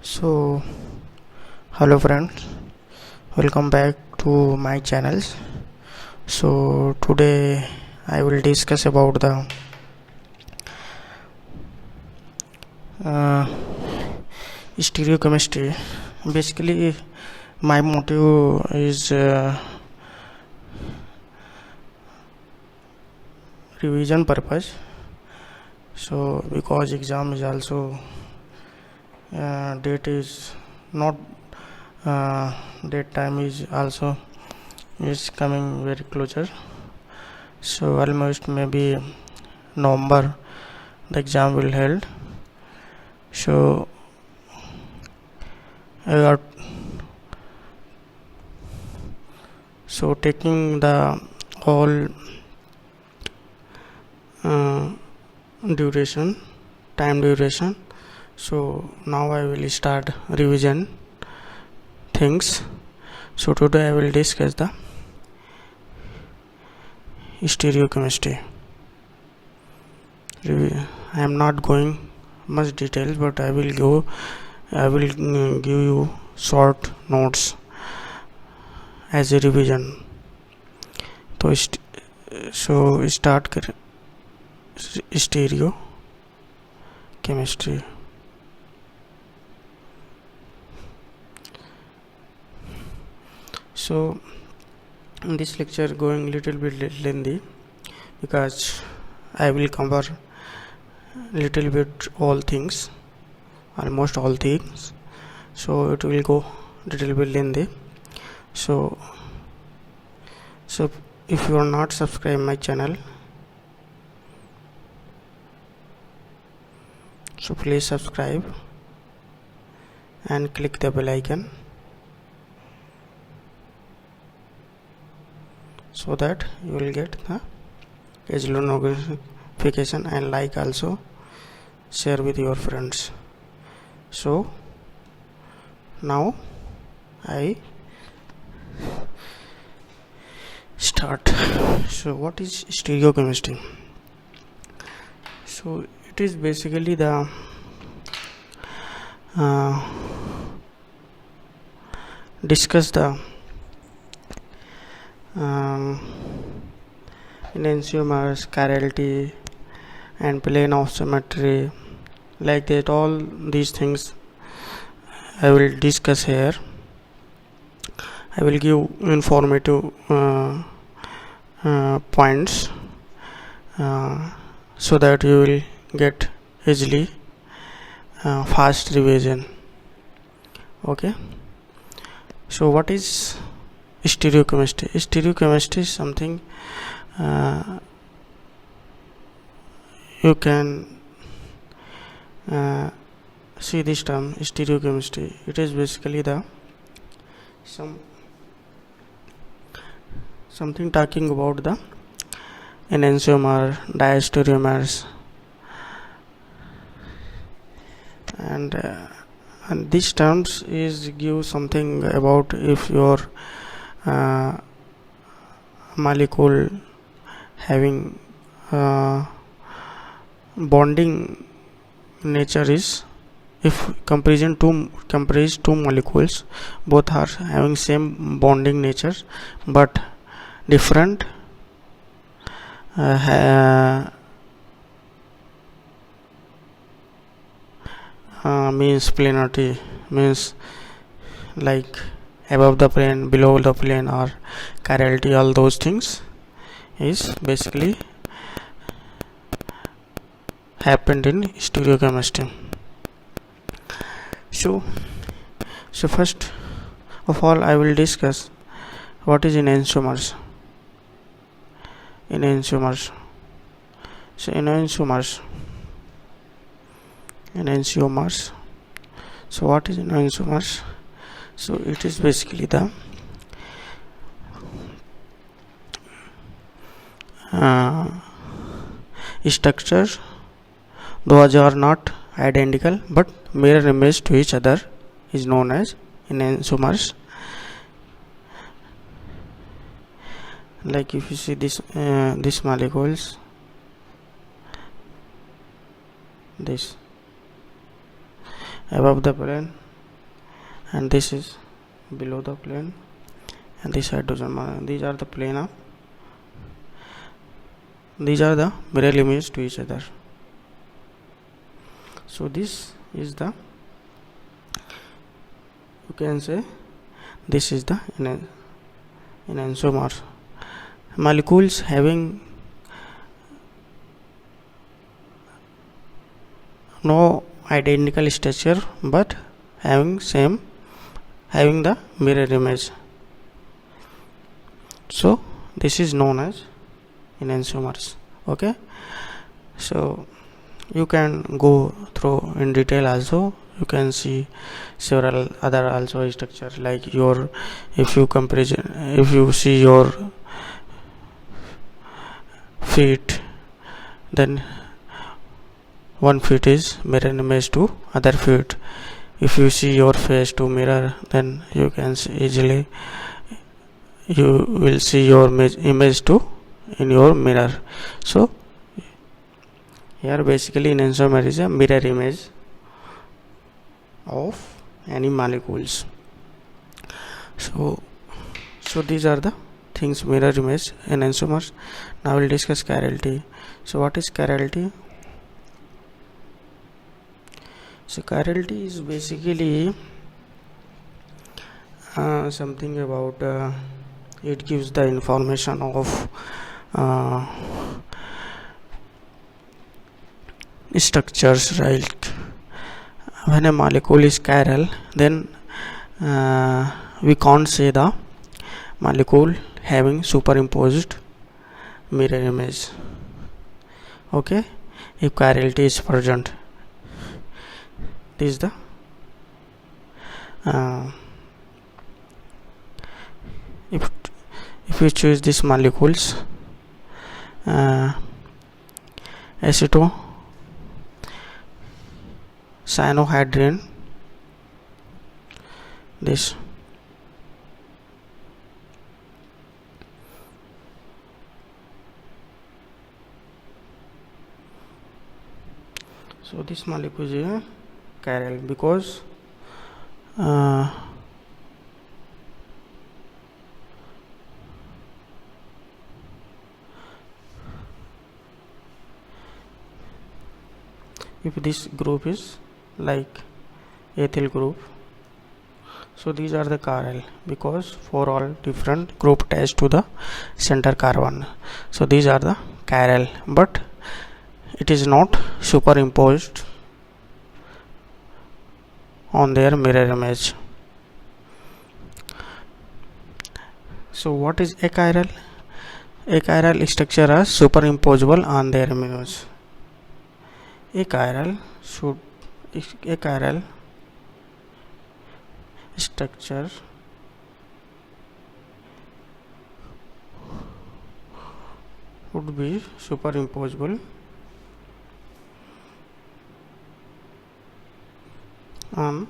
So, hello friends, welcome back to my channels. So, today I will discuss about the uh, stereochemistry. Basically, my motive is revision purpose. So, because exam is also date is not date time is also is coming very closer. So almost maybe November the exam will held. So I got taking the whole uh, duration time duration. So now I will start revision things. So today I will discuss the stereochemistry. I am not going much details, but I will give you short notes as a revision. So start stereochemistry. So in this lecture going little bit lengthy because I will cover little bit all things, almost all things. So it will go little bit lengthy. So if you are not subscribed my channel, so please subscribe and click the bell icon so that you will get the occasional notification, and like also share with your friends. So now I start. So what is stereochemistry? So it is basically the discuss the enantiomers, chirality and plane of symmetry, like that. All these things I will discuss here. I will give informative points so that you will get easily fast revision. Okay. So what is stereochemistry? Stereochemistry is something you can see this term stereochemistry. It is basically the something talking about the enantiomer, diastereomers, and these terms is give something about if your molecule having bonding nature is, if comprise two molecules, both are having same bonding nature but different means planarity, means like above the plane, below the plane, or chirality, all those things is basically happened in stereochemistry. So first of all I will discuss what is enantiomers. So enantiomers. So what is enantiomers? So it is basically the structure, those are not identical but mirror image to each other, is known as enantiomers. Like if you see this these molecules, this above the plane and this is below the plane, and this hydrogen. These are the plane of, these are the mirror image to each other. So this is the, you can say, this is the enantiomers. Molecules having no identical structure but having the mirror image. So this is known as enantiomers. Okay, so you can go through in detail also. You can see several other also structure, like your, if you see your feet, then one feet is mirror image to other feet. If you see your face to mirror, then you can see easily, you will see your image to in your mirror. So here basically enantiomer is a mirror image of any molecules. So these are the things, mirror image, enantiomers. Now we'll discuss chirality. So what is chirality? So chirality is basically something about it gives the information of structures, right? When a molecule is chiral, then we can't say the molecule having superimposed mirror image. Okay, if chirality is present, this is the if we choose these molecules, aceto cyanohydrin, this, so this molecule is a chiral because if this group is like ethyl group, so these are the chiral because for all different group attached to the center carbon. So these are the chiral, but it is not superimposed on their mirror image. So what is achiral? Achiral structure are superimposable on their image. Achiral structure would be superimposable on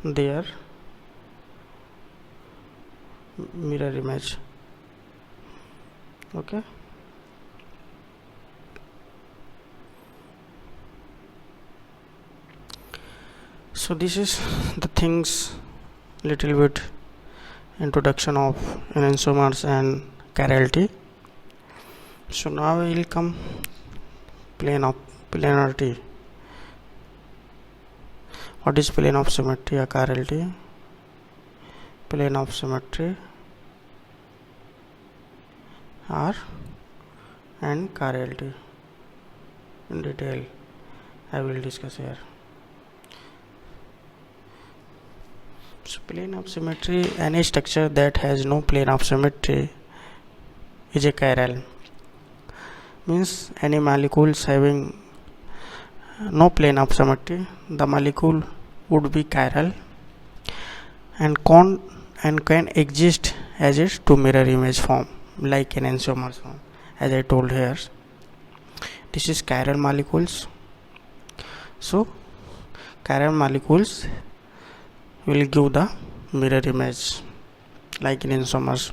their mirror image. Okay, so this is the things, little bit introduction of enantiomers and chirality. So now we will come plane of planarity. What is plane of symmetry or chirality? Plane of symmetry and chirality in detail I will discuss here. So plane of symmetry, any structure that has no plane of symmetry is a chiral. Means any molecules having no plane of symmetry, the molecule would be chiral and can exist as its two mirror image form, like enantiomers form, as I told here. This is chiral molecules. So chiral molecules will give the mirror image like enantiomers.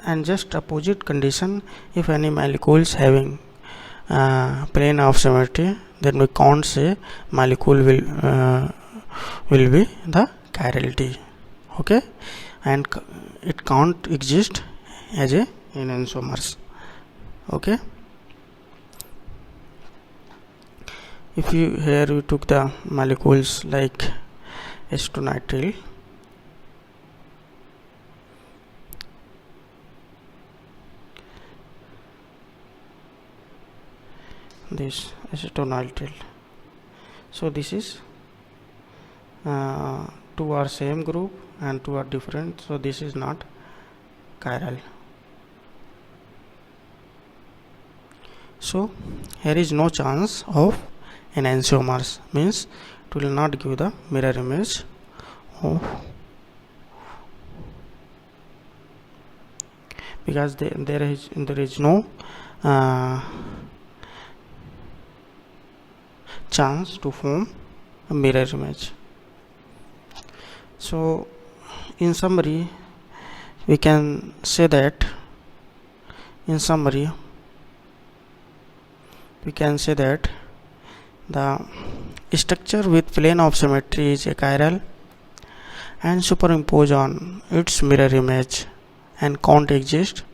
And just opposite condition, if any molecules having plane of symmetry, then we can't say molecule will be the chirality. Okay, and it can't exist as a enantiomers. Okay, if you here we took the molecules like acetonitrile, this acetonitrile, so this is two are same group and two are different, so this is not chiral. So here is no chance of enantiomers, means it will not give the mirror image of, because there is no chance to form a mirror image. So in summary we can say that the structure with plane of symmetry is a chiral and superimpose on its mirror image and can't exist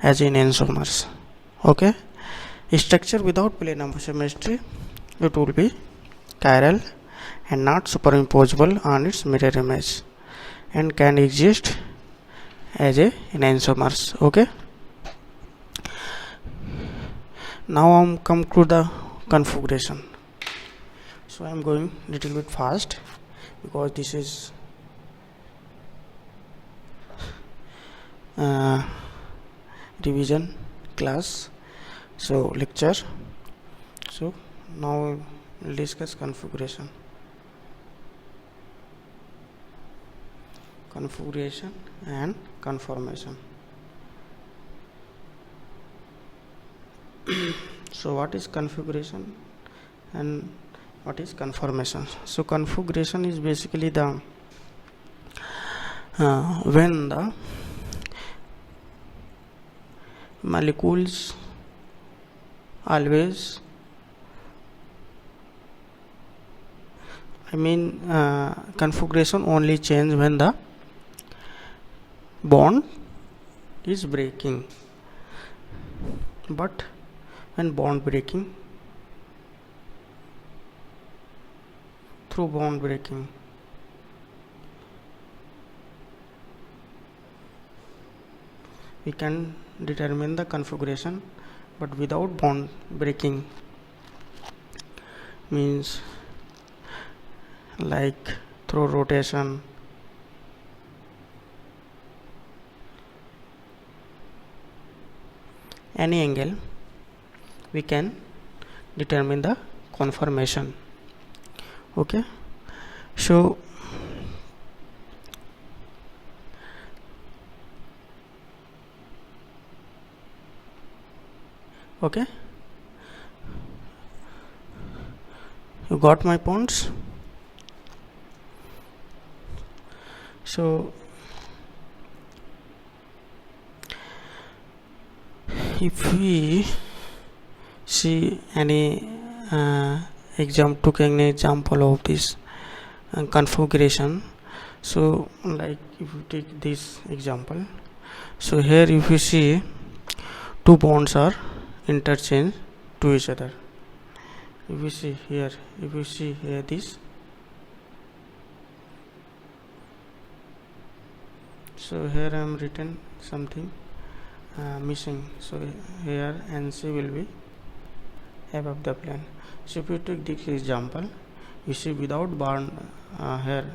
as in enantiomers. Okay, structure without plane of symmetry, it will be chiral and not superimposable on its mirror image and can exist as a enantiomers. Okay, now I'm come to the configuration. So I'm going little bit fast because this is revision class, so lecture. So now we'll discuss configuration and conformation. So what is configuration and what is conformation? So configuration is basically the when the molecules always, configuration only change when the bond is breaking, but when bond breaking, through bond breaking, we can determine the configuration, but without bond breaking, means like through rotation, any angle, we can determine the conformation. Okay, so okay, you got my points. So if we see any took an example of this configuration, so like if you take this example, so here if you see two bonds are interchanged to each other. If you see here, this, so here I am written something missing, so here NC will be above the plane. So if you take this example, you see without bond here,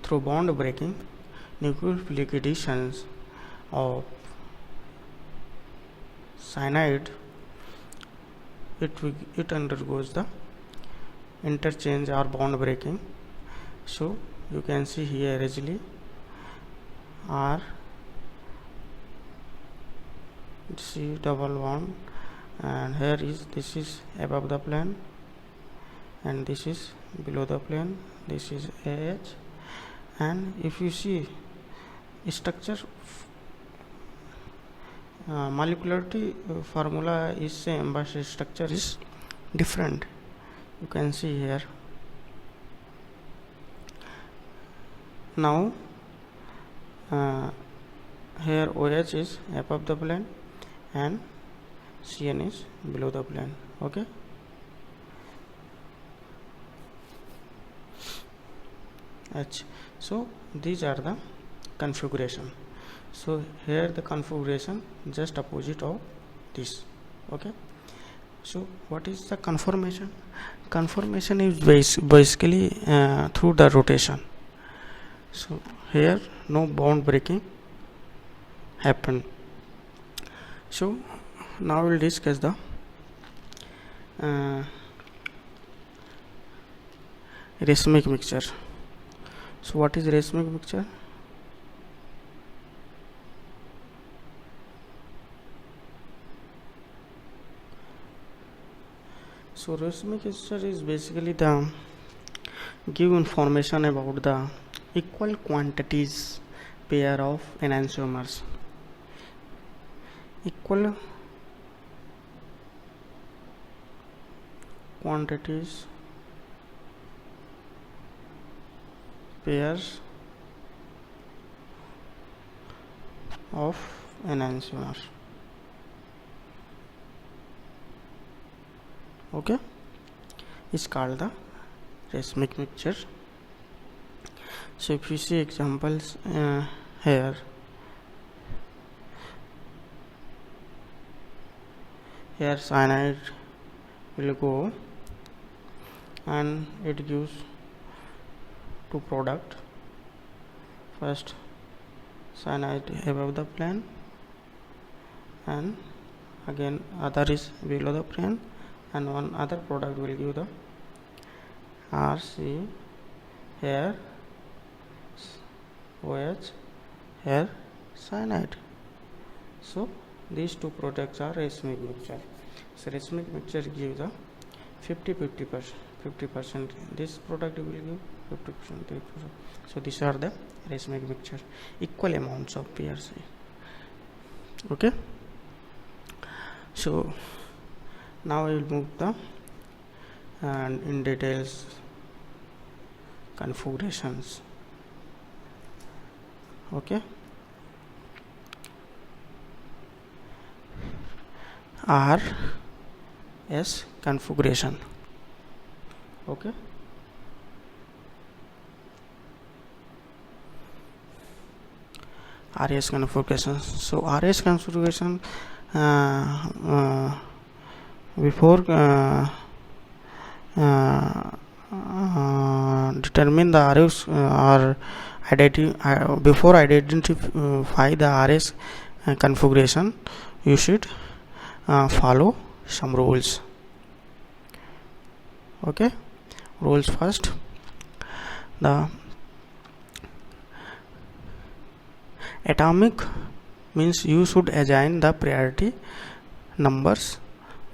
through bond breaking, nucleophilic additions of cyanide, it undergoes the interchange or bond breaking. So you can see here easily R C double bond, and here is, this is above the plane and this is below the plane, this is AH. And if you see structure molecularity formula is same but structure is different. You can see here. Now here OH is above the plane and CN is below the plane. Okay, H. So these are the configuration. So here the configuration just opposite of this. Okay, so what is the conformation? Conformation is basically through the rotation. So here no bond breaking happen. So now we'll discuss the racemic mixture. So what is racemic mixture? So racemic mixture is basically the give information about the equal quantities pair of enantiomers. Equal quantities pairs of enantiomers. Okay, is called the racemic mixture. So if you see examples here, cyanide will go and it gives two product. First cyanide above the plane and again other is below the plane, and one other product will give the RC here OH here cyanide. So these two products are racemic mixture. So racemic mixture gives the 50%. This product will give 50%. So these are the racemic mixture, equal amounts of pairs. Okay, so now I will move the and in details configurations. Okay, RS configuration. Okay, RS configuration. So RS configuration before determine the RS or before identify the RS configuration, you should follow some rules. Okay, rules first. The atomic means you should assign the priority numbers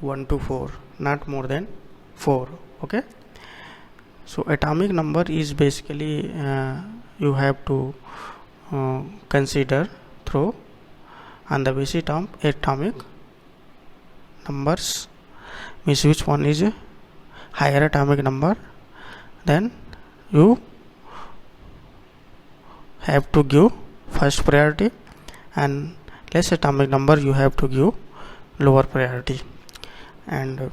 1 to 4, not more than 4. Okay, so atomic number is basically you have to consider through on the basis of atomic numbers, means which one is a higher atomic number, then you have to give first priority, and less atomic number you have to give lower priority. And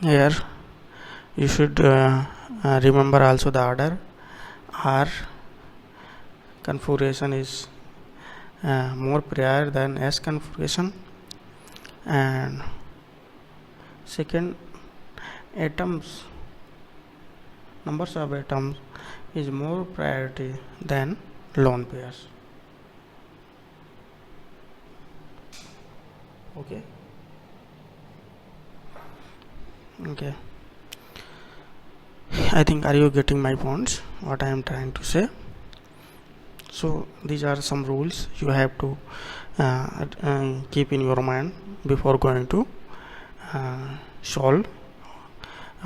here you should remember also the order. R configuration is more prior than S configuration, and second, atoms, numbers of atoms is more priority than lone pairs. Okay, I think, are you getting my points, what I am trying to say? So these are some rules you have to keep in your mind before going to solve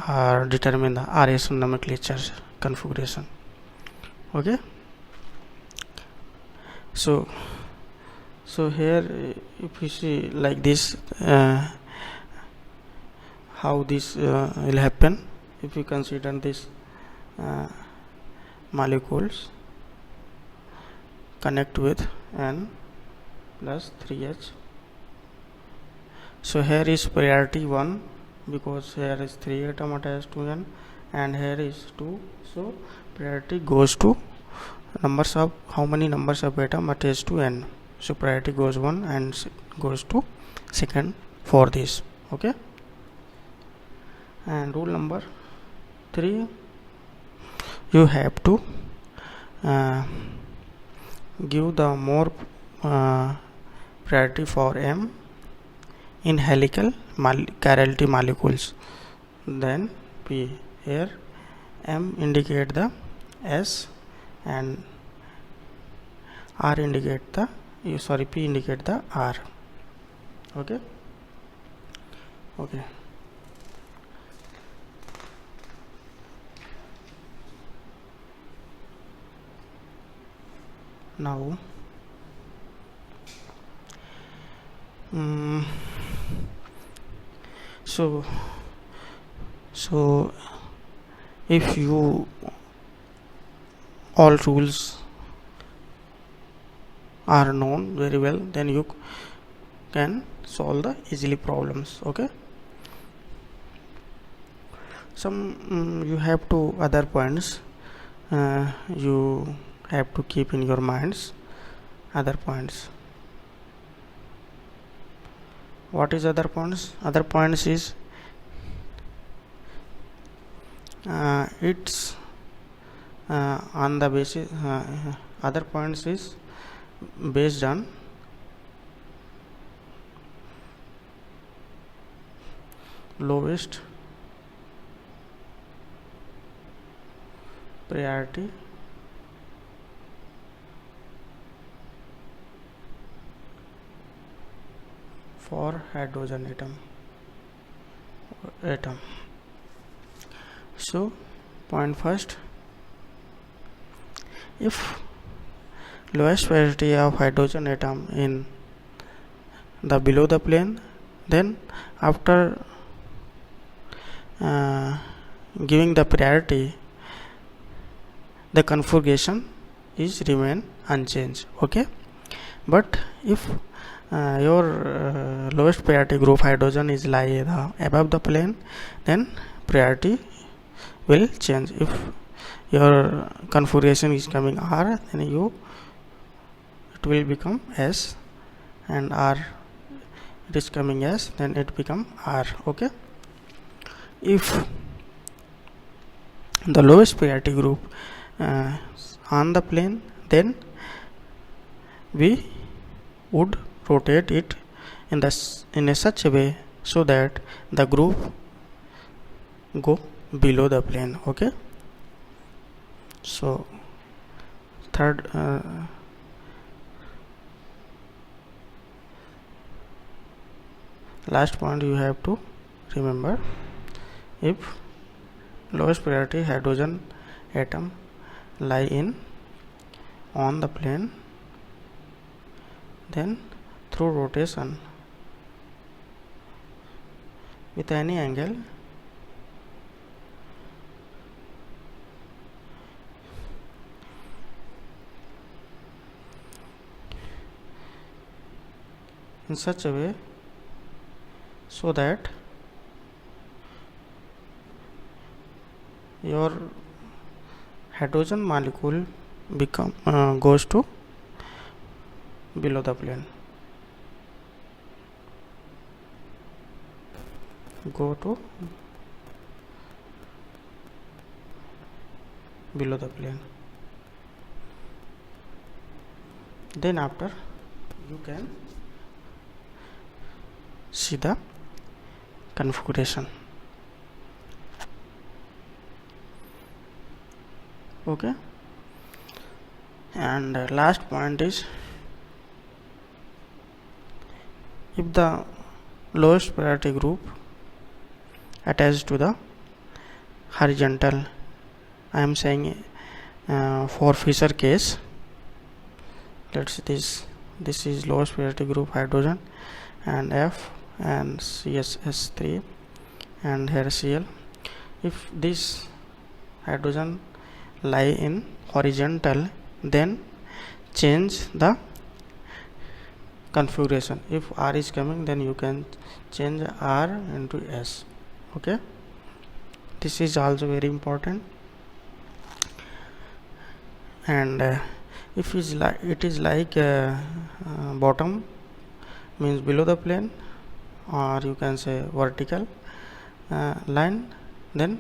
or determine the RS nomenclature configuration. Okay, so So here if you see like this, how this will happen. If you consider this molecules connect with N plus 3H. So here is priority 1 because here is 3 atom attached to N and here is 2. So priority goes to numbers of how many numbers of atom attached to N. So priority goes 1 and goes to second for this. Okay. And rule number 3, you have to give the more priority for M in helical chirality molecules than P. Here M indicate the S and R indicate the P indicate the R. Okay. Now so if you all rules are known very well, then you can solve the easily problems. Okay. Some you have to other points you have to keep in your minds. Other points. What is other points? Other points is it's on the basis. Other points is based on lowest priority for hydrogen atom. So point first, if lowest priority of hydrogen atom in the below the plane, then after giving the priority, the configuration is remain unchanged. Okay. But if your lowest priority group hydrogen is lie above the plane, then priority will change. If your configuration is coming R, then it will become S, and R it is coming S, then it become R. Okay. If the lowest priority group on the plane, then we would rotate it in a such a way so that the group go below the plane. Okay. So third last point you have to remember, if lowest priority hydrogen atom lie on the plane, then through rotation with any angle, in such a way so that your hydrogen molecule goes to below the plane. Go to below the plane. Then after you can see the configuration. Okay. And last point is, if the lowest priority group attached to the horizontal, I am saying for Fisher case, let's say this this is lowest priority group hydrogen, and F and CSS3 and here Cl. If this hydrogen lie in horizontal, then change the configuration. If R is coming, then you can change R into S. Okay, this is also very important. And if it is like bottom means below the plane, or you can say vertical line, then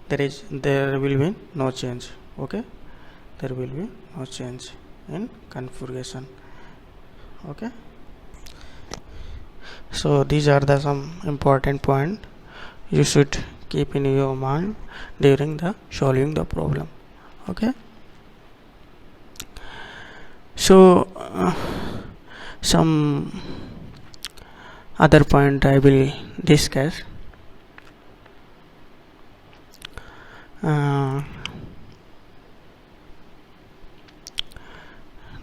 there will be no change. Okay, there will be no change in configuration. Okay, so these are the some important point you should keep in your mind during the solving the problem. Okay, so some other point I will discuss.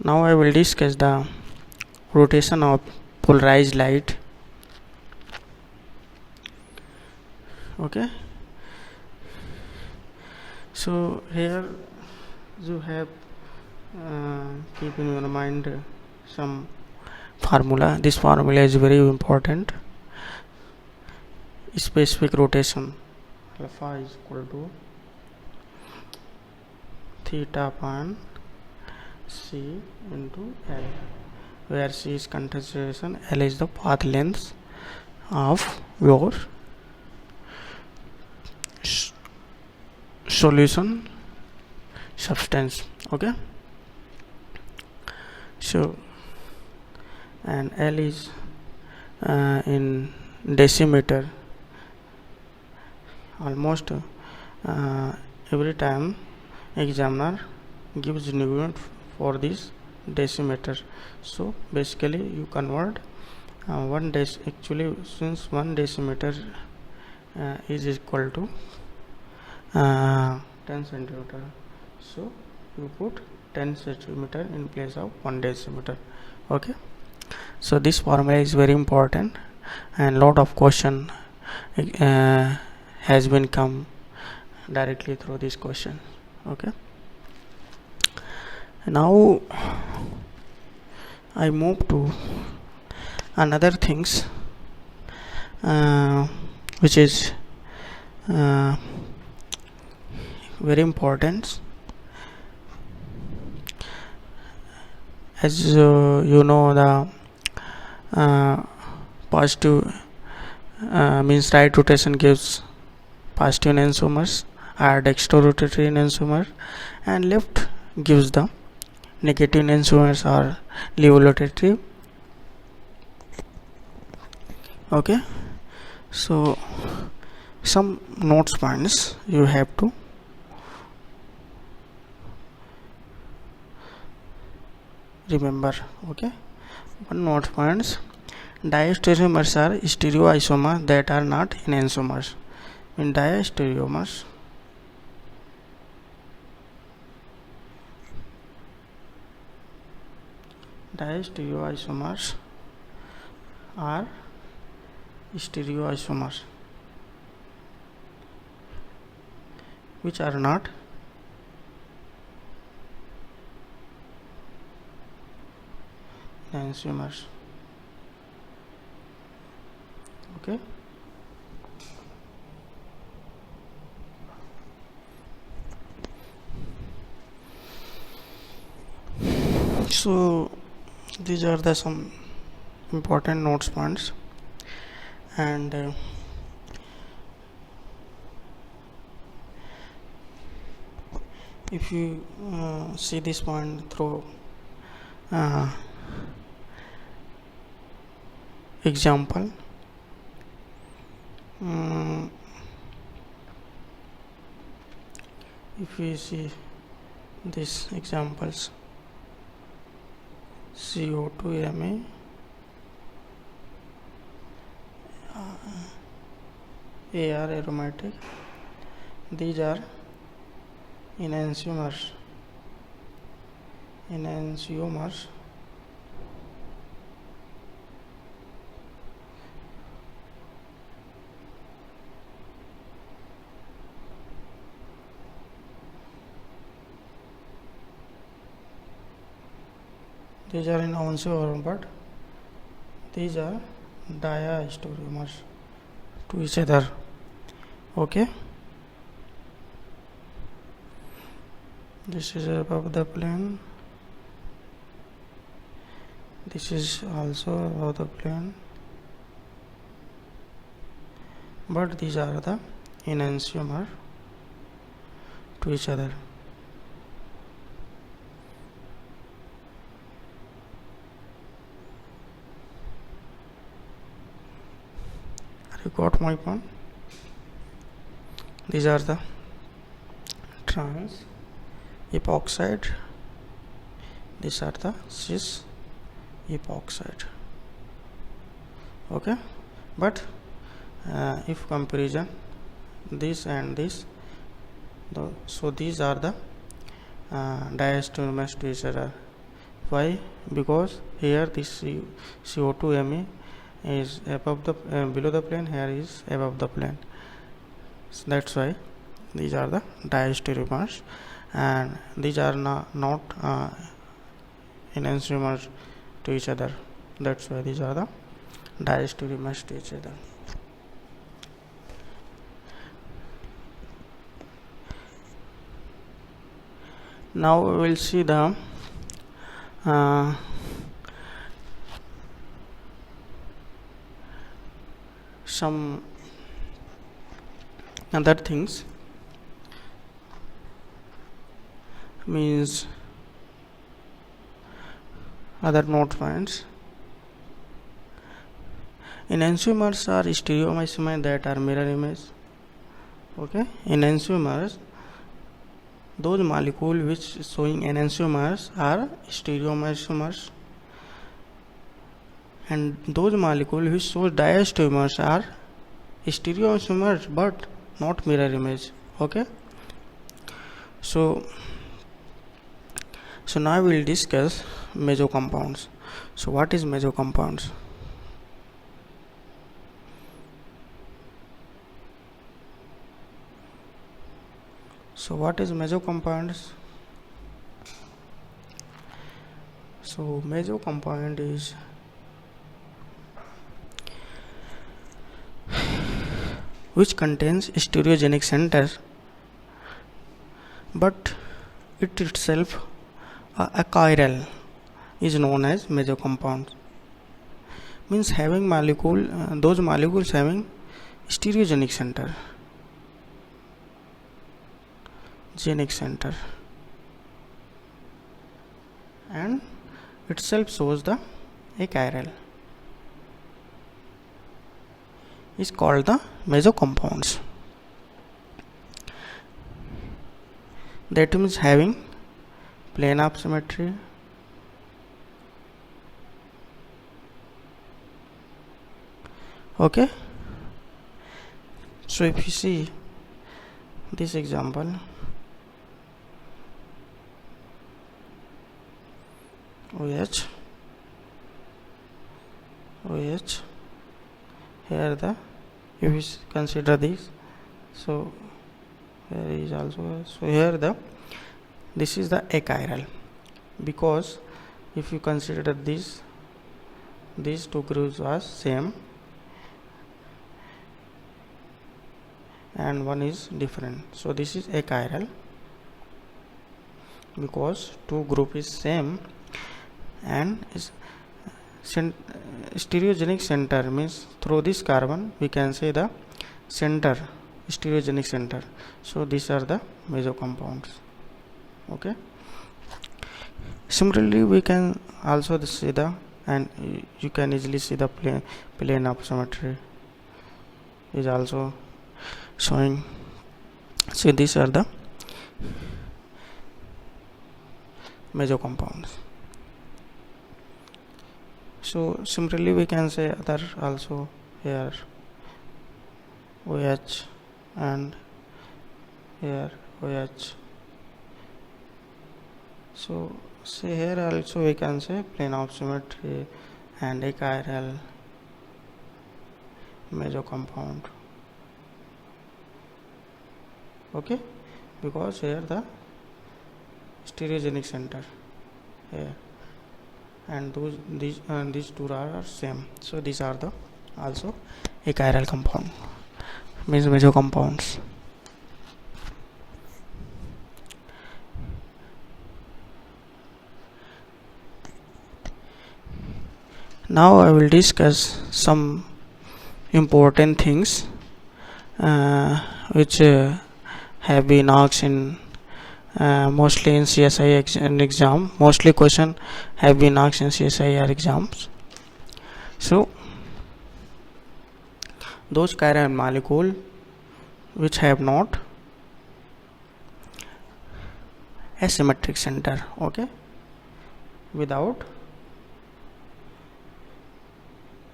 Now I will discuss the rotation of polarized light. Okay, so here you have keep in your mind some formula. This formula is very important. Specific rotation alpha is equal to theta upon C into L, where C is concentration, L is the path length of your solution substance. Okay, so and L is in decimeter. Almost every time examiner gives unit for this decimeter, so basically you convert actually since 1 decimeter is equal to 10 centimeter, so you put 10 centimeter in place of 1 decimeter. Okay, so this formula is very important, and lot of question has been come directly through this question. Okay, now I move to another things which is very important. As you know, the positive means right rotation gives positive enantiomers, or dextrorotatory enantiomer, and left gives the negative enantiomers or levorotatory. Okay, so some notes points you have to remember. Okay, one note points: diastereomers are stereoisomers that are not enantiomers. In diastereomers, diastereoisomers are stereoisomers which are not enantiomers. Okay, so these are the some important notes points, and if you see this point through example, if we see these examples, CO2 Ma, AR aromatic, these are enantiomers these are in enantiomer, but these are diastereomers to each other. Okay, this is above the plane, this is also above the plane, but these are the enantiomer to each other. You got my point? These are the trans epoxide, these are the cis epoxide. Okay, but if comparison this and this, so these are the diastereomers to each other. Why? Because here this CO2 Me is above the below the plane, here is above the plane, so that's why these are the diastereomers, and these are not enantiomers to each other. That's why these are the diastereomers to each other. Now we will see the some other things, means other note points. Enantiomers are stereoisomers that are mirror image. Okay, enantiomers, those molecules which showing enantiomers are stereoisomers, and those molecules which show diastereomers are stereoisomers but not mirror image. Okay, so now we will discuss meso compounds. So what is meso compounds? So what is meso compounds? So meso compound is which contains stereogenic center, but it itself a chiral is known as meso compound. Means having molecule, those molecules having stereogenic center, and itself shows the achiral, is called the meso compounds. That means having plane of symmetry, okay. So if you see this example, OH, here the, if you consider this, so here is also, so here the, this is the achiral, because if you consider this, these two groups are same and one is different, so this is achiral because two group is same, and is stereogenic center, means through this carbon we can say the center, stereogenic center. So these are the meso compounds. Okay, similarly we can also see the, and you can easily see the plane of symmetry is also showing. So these are the meso compounds. So similarly we can say other also, here OH and here OH. So say here also we can say plane of symmetry and achiral meso compound. Okay, because here the stereogenic center here, and these two are same. So these are the also achiral compound, means major compounds. Now I will discuss some important things which have been asked in mostly in CSI exam. Mostly question have been asked in CSIR exams. So those chiral molecule which have not asymmetric center, okay, without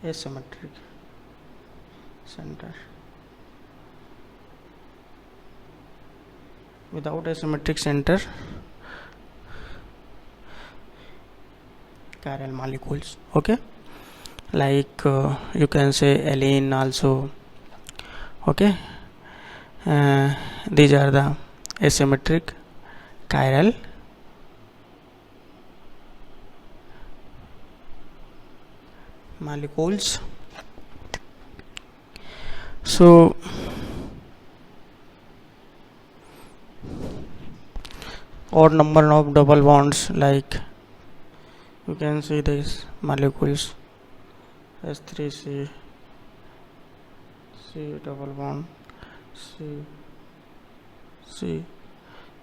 asymmetric center, without asymmetric center chiral molecules, okay, like you can say allene also, okay. These are the asymmetric chiral molecules. So odd number of double bonds, like you can see these molecules S3C, C double bond, C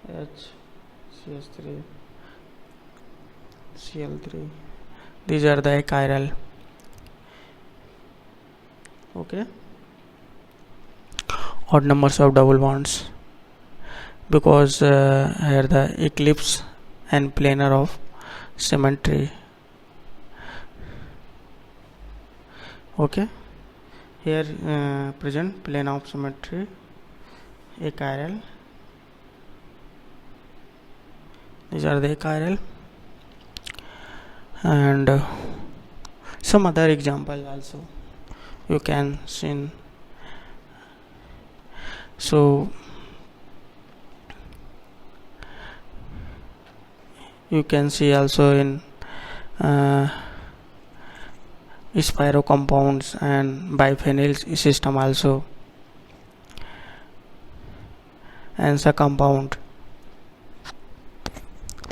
H, CH3, Cl3. These are the achiral, okay, odd numbers of double bonds, because here the eclipse and planar of symmetry, okay. Here present plane of symmetry, achiral. These are the achiral, and some other example also you can see. So you can see also in spiro compounds and biphenyl system also, and the compound.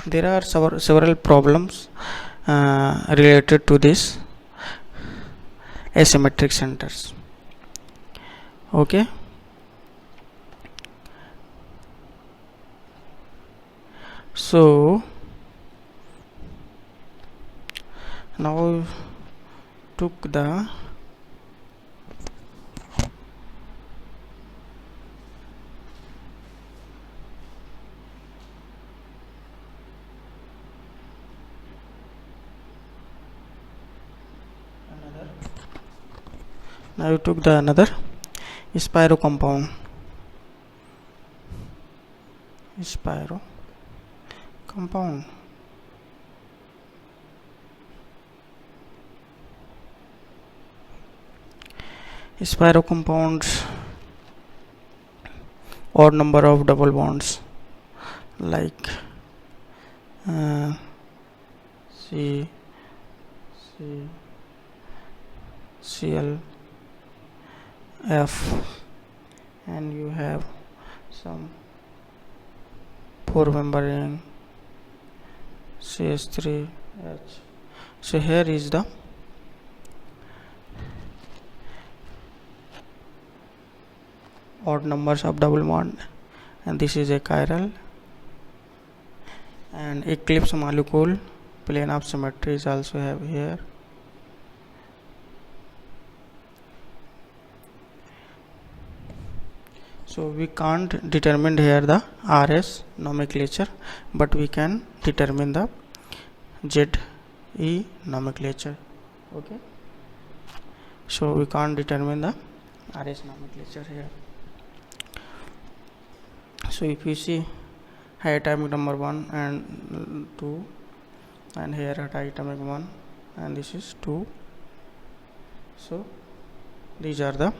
There are several problems related to this asymmetric centers, okay. So now took the another spiro compound, spiro compound. Spiro compounds, odd number of double bonds, like C, Cl, F, and you have some 4-member ring, CH3, H. So here is the odd numbers of double bond, and this is achiral, and eclipse molecule plane of symmetry is also have here. So we can't determine here the RS nomenclature, but we can determine the ZE nomenclature, okay. So we can't determine the RS nomenclature here. So if you see high atomic number 1 and 2, and here at high atomic 1, and this is 2. So these are the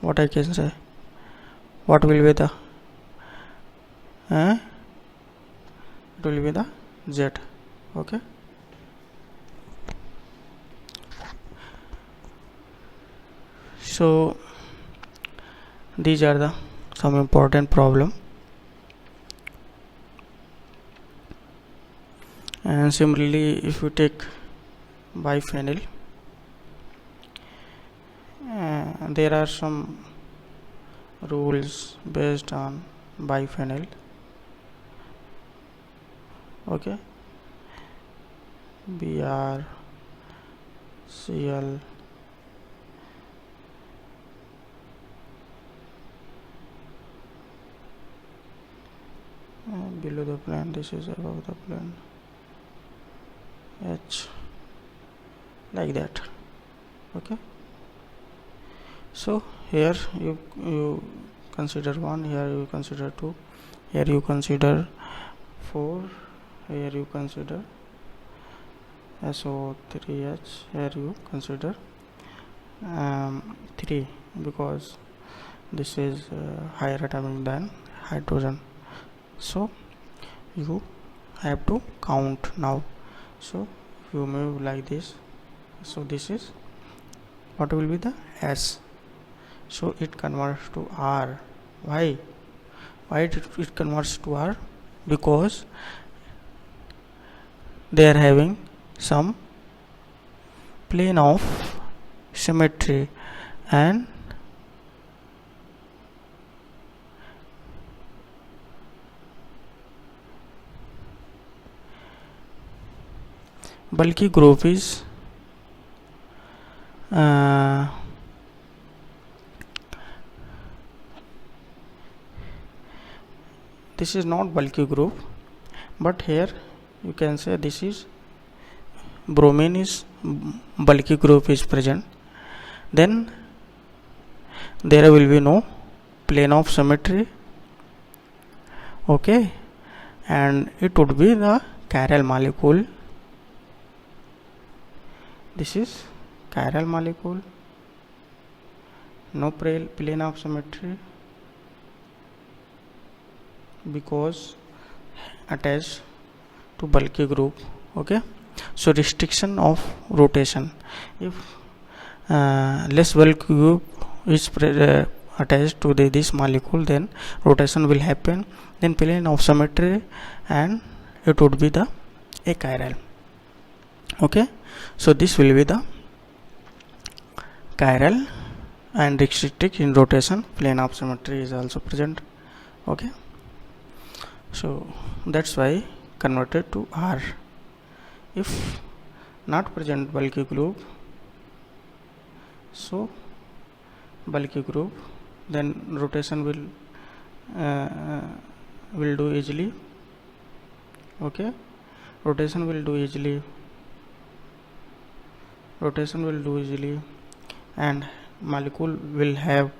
what I can say, what will be the it will be the Z. Okay, so these are the some important problem. And similarly, if you take biphenyl, there are some rules based on biphenyl. Okay, BrCl below the plane, this is above the plane, H, like that. Okay, so here you consider 1, here you consider 2, here you consider 4, here you consider SO3H, here you consider 3, because this is higher atomic than hydrogen, so you have to count now. So you move like this, so this is what will be the S, so it converts to R. Why it converts to R? Because they are having some plane of symmetry, and bulky group is this is not bulky group, but here you can say this is bromine is bulky group is present, then there will be no plane of symmetry. Okay, and it would be the chiral molecule. This is chiral molecule, no plane of symmetry, because attached to bulky group. Okay, so restriction of rotation, if less bulky group is attached to this molecule, then rotation will happen, then plane of symmetry, and it would be the achiral. Okay, so this will be the chiral, and restricted in rotation, plane of symmetry is also present. Okay, so that's why converted to R. If not present bulky group, so bulky group, then rotation will do easily. Okay, rotation will do easily, and molecule will have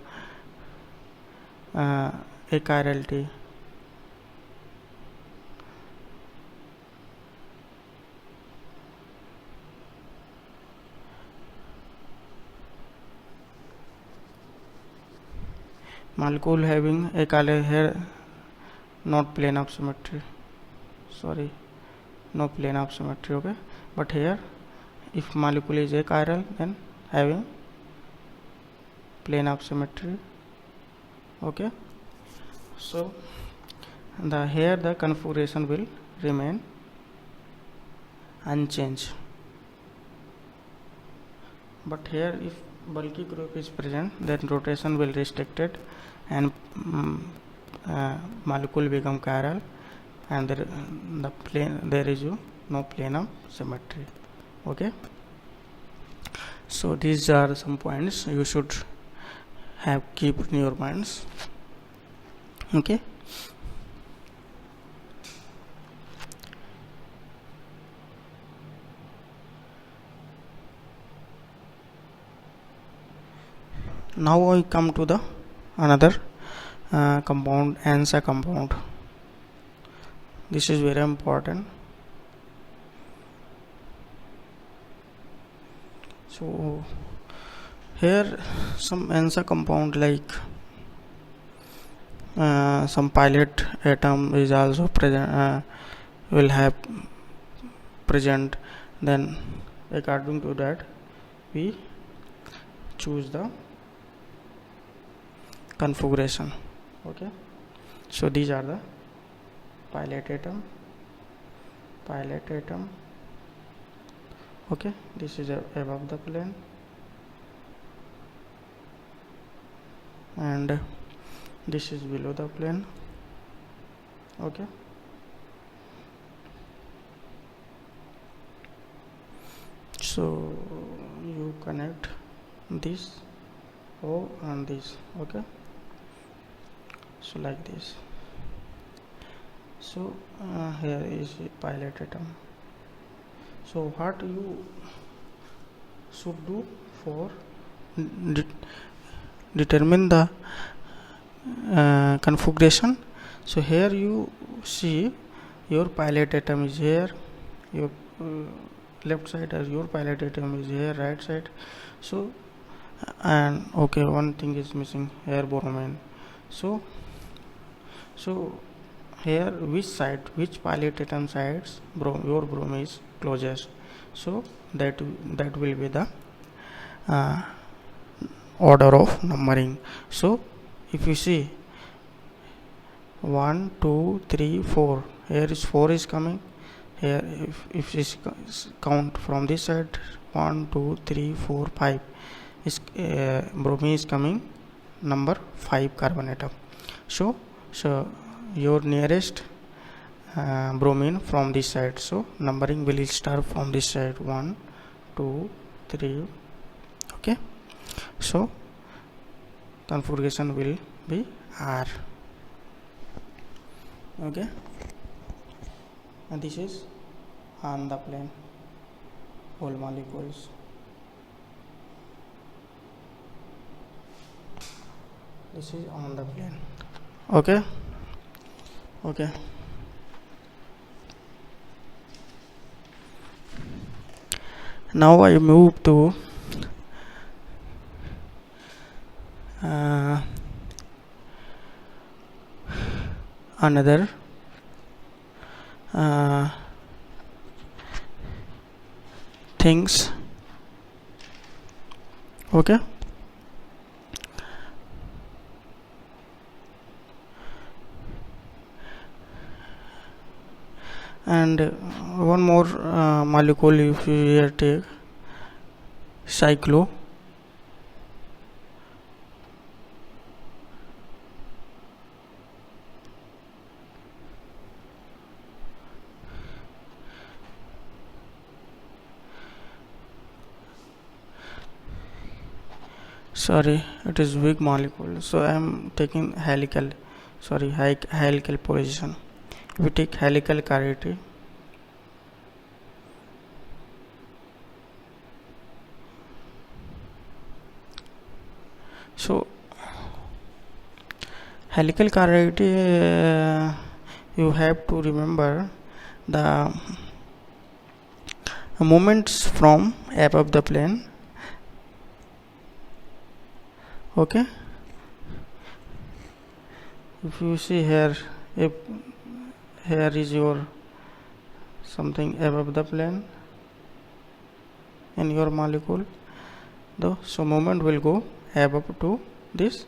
achirality. Molecule having achiral here, not plane of symmetry, sorry, no plane of symmetry. Okay, but here if molecule is achiral, then having plane of symmetry. Okay, so here the configuration will remain unchanged, but here if bulky group is present, then rotation will restricted, and molecule become chiral, and there is no plane of symmetry. Okay, so these are some points you should have keep in your minds. Okay, now I come to the another compound, ANSA compound. This is very important. So here some ANSA compound like some pilot atom is also present, will have present. Then according to that we choose the configuration. Okay, so these are the pilot atom. Okay, this is above the plane, and this is below the plane. Okay, so you connect this O and this. Okay, so like this. So here is a pilot atom. So what you should do for determine the configuration? So here you see your pilot atom is here, your left side, as your pilot atom is here, right side. So and okay, one thing is missing here, bromine. So here which pilot atom sides your bromine is closest, so that will be the order of numbering. So if you see 1 2 3 4, here is 4 is coming here. If this count from this side, 1 2 3 4 5 is bromine is coming number 5 carbon atom. So your nearest bromine from this side, so numbering will start from this side, 1 2 3. Okay, so configuration will be R. Okay, and this is on the plane, whole molecules. This is on the plane. Okay, now I move to another things. Okay, and one more molecule, if you here take cyclo. Sorry, it is weak molecule, so I am taking helical position. We take helical chirality. So helical chirality, you have to remember the moments from above the plane. Okay, if you see here, if here is your something above the plane in your molecule, though, so moment will go above to this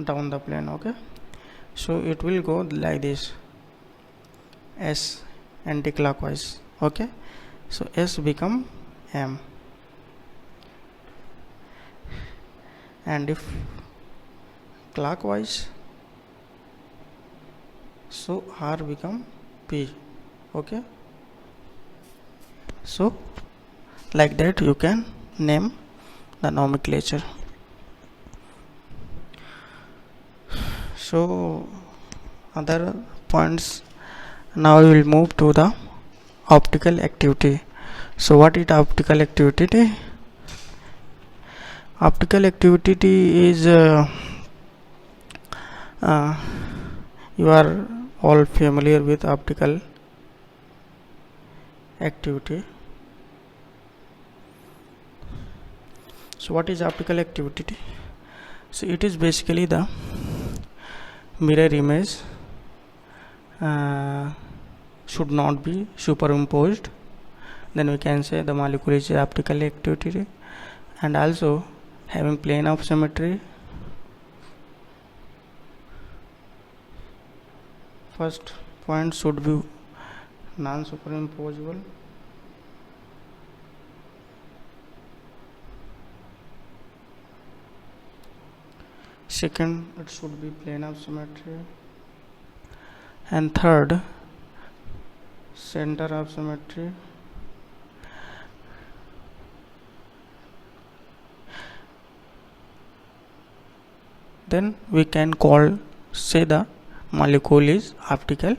down the plane. Okay, so it will go like this, S anti-clockwise. Okay, so S become M, and if clockwise, so R become P. Okay, so like that you can name the nomenclature. So other points, now we will move to the optical activity. So what is optical activity? Optical activity is you are all familiar with optical activity. So what is optical activity? So it is basically the mirror image should not be superimposed, then we can say the molecule is optical activity. And also having plane of symmetry. First point should be non-superimposable. Second, it should be plane of symmetry. And third, center of symmetry. Then we can say the molecule is optical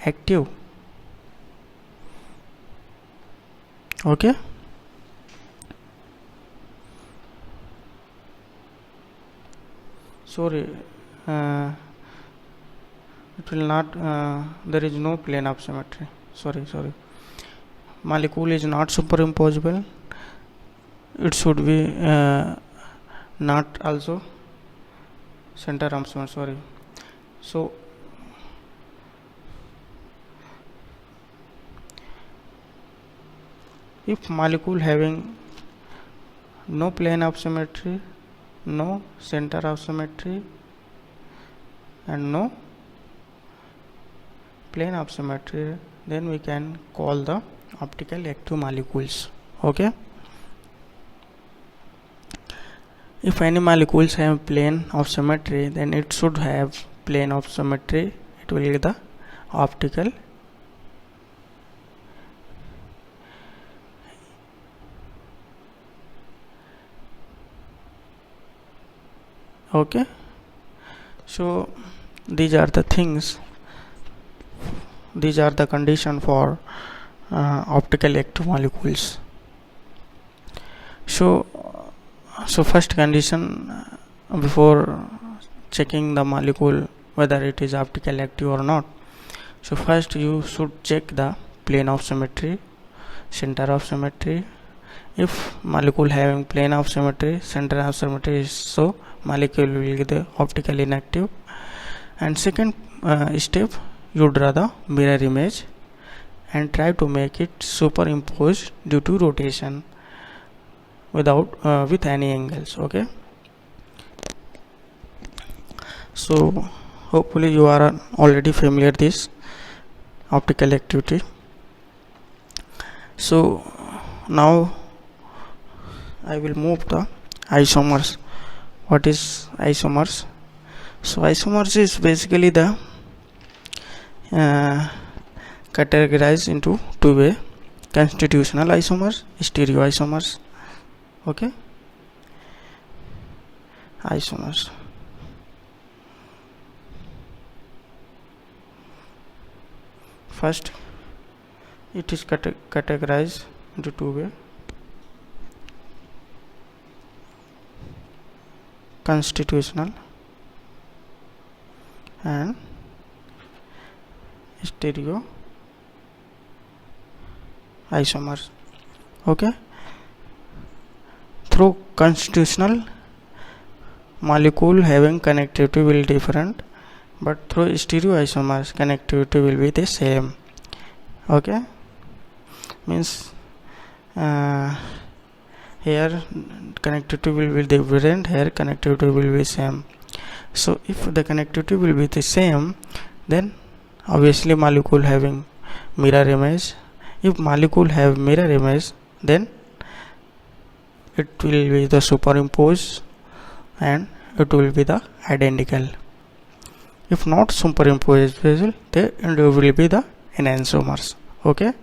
active. Okay. Sorry, it will not, there is no plane of symmetry. Sorry. Molecule is not superimposable. It should be not also center of symmetry. Sorry. So if molecule having no plane of symmetry, no center of symmetry, and no plane of symmetry, then we can call the optical active molecules. Okay. If any molecules have plane of symmetry, then it should have plane of symmetry. It will be the optical okay. So these are the things, these are the condition for optical active molecules. So first condition before checking the molecule whether it is optical active or not. So first you should check the plane of symmetry, center of symmetry. If molecule having plane of symmetry, center of symmetry is so, molecule will be the optically inactive. And second step, you draw the mirror image and try to make it superimposed due to rotation without with any angles. Okay. So hopefully you are already familiar this optical activity. So now I will move the isomers. What is isomers? So isomers is basically the categorized into two-way: constitutional isomers, stereoisomers. Okay. Isomers. First, it is categorized into two-way: constitutional and stereo isomers. Okay. Through constitutional, molecule having connectivity will different, but through stereoisomers connectivity will be the same. Okay. Means here connectivity will be different, here connectivity will be same. So if the connectivity will be the same, then obviously molecule having mirror image. If molecule have mirror image, then it will be the superimposed and it will be the identical. If not superimposed, then it will be the enantiomers. Okay.